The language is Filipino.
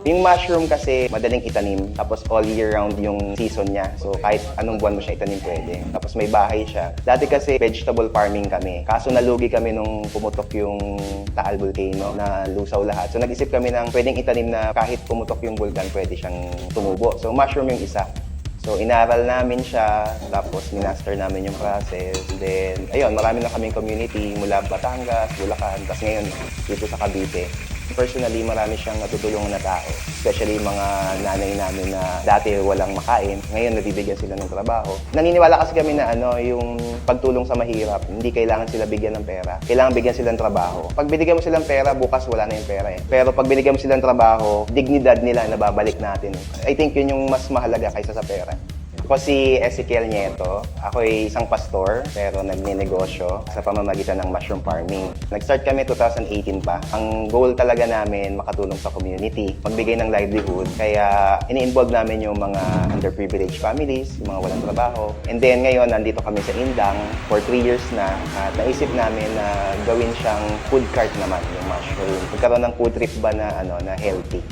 Yung mushroom kasi madaling itanim, tapos all year round yung season niya. So kahit anong buwan mo siya itanim pwede. Tapos may bahay siya. Dati kasi vegetable farming kami. Kaso nalugi kami nung pumutok yung Taal Volcano na lusaw lahat. So nag-isip kami ng pwedeng itanim na kahit pumutok yung vulkan, pwede siyang tumubo. So mushroom yung isa. So, inaral namin siya, tapos minaster namin yung process. Then, ayun, marami na kaming community mula Batangas, Bulacan, tapos ngayon dito sa Cavite. Personally, marami siyang natutulungan na tao. Especially yung mga nanay namin na dati walang makain. Ngayon, nabibigyan sila ng trabaho. Naniniwala kasi kami na yung pagtulong sa mahirap, hindi kailangan sila bigyan ng pera. Kailangan bigyan sila ng trabaho. Pag binigyan mo silang pera, bukas wala na yung pera eh. Pero pag binigyan mo silang trabaho, dignidad nila na babalik natin. I think yun yung mas mahalaga kaysa sa pera. Ako si Ezekiel Nieto. Ako ay isang pastor, pero nagninegosyo sa pamamagitan ng mushroom farming. Nag-start kami 2018 pa. Ang goal talaga namin, makatulong sa community, magbigay ng livelihood. Kaya ini-involve namin yung mga underprivileged families, yung mga walang trabaho. And then ngayon, nandito kami sa Indang for 3 years na. At naisip namin na gawin siyang food cart naman, yung mushroom. Magkaroon ng food trip ba na, na healthy.